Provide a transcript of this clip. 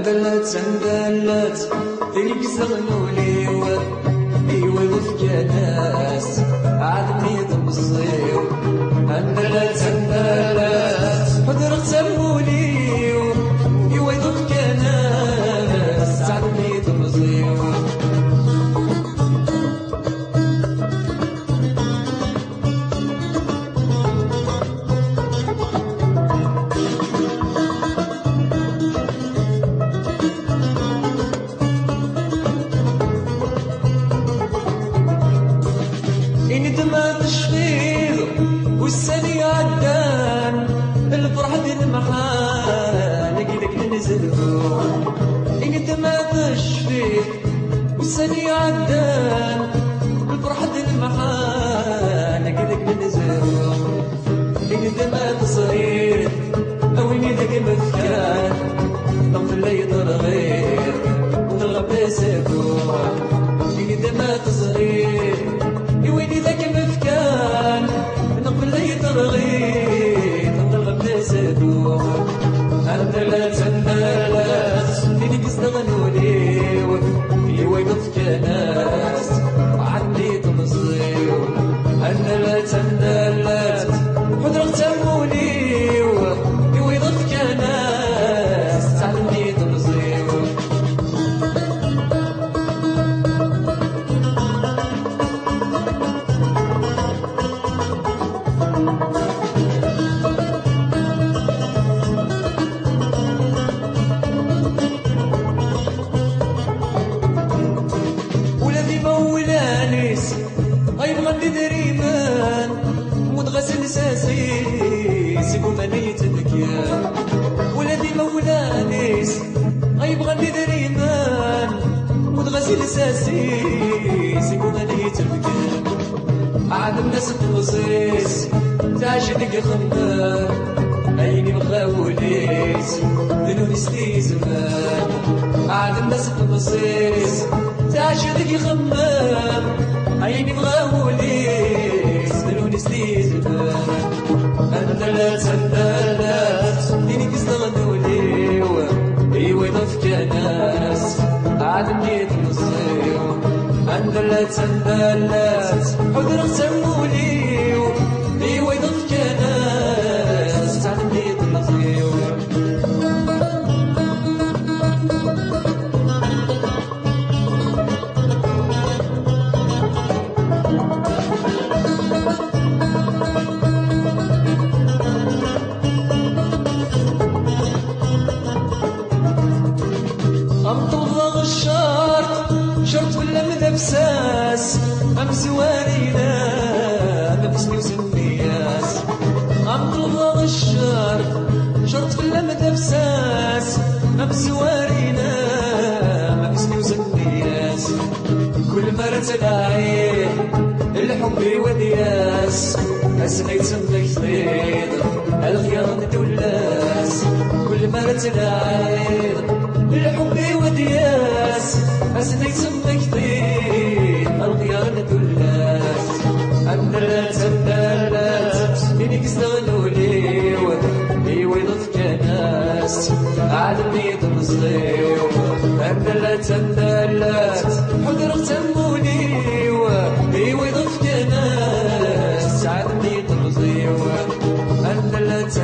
اندلت ذيك زغلولي ايوا وفك ناس عادني ضمصيو اندلت حضر تسمولي ايوا وفك ناس عادني ضمصيو والسني عدان الفرحة دي المحال لقيتك ننزلو انت ما تشفيك والسني عدان الفرحة دي المحال لقيتك ننزلو انت ما تصغير او اني ذاك مفكان طف اللي ترغير ونرغب نسيبو انت ما تصغير ويني ذاك مفكان نقبل لي ترغيب نرغب نسدو اندلت فينك استغنولي ايوا يضفك ناس عندي تمصيو اندلت حضرك تمولي ايوا يضفك ناس عندي تمصيو غندي دريمان متغسل ساسي سيكون ماني تذكيان ولادي مولانيس غيبغى ندي دريمان متغسل ساسي سيكون ماني تذكيان عاد الناس التوصيس تعجبك خمام عيني مخاوليس ذنوني ستي زمان عاد الناس التوصيس تعجبك خمام عيني مغاوليس دلوني ستيزبان اندلت ديني كستغنولي ايوا يضفك ناس عادني تنصيو اندلت حضرك سمولي ايوا يضفك ناس عادني تنصيو أمطلغ شرط باللمذة بساس أمسوارينا نفسني وسنياس أمطلغ شرط باللمذة بساس أمسوارينا نفسني وسنياس كل مرة تلاعي الحب ودياس أسنى يتسمى كثير الخيار ندولاس كل مرة تلاعي الحب ودياس أسنى يتسمى كثير الخيار ندولاس اندلت فينك استغنولي ايوا يضفك ناس عادني تمصيو اندلت حضرك تمولي ايوا يضفك ناس عادني تمصيو اندلت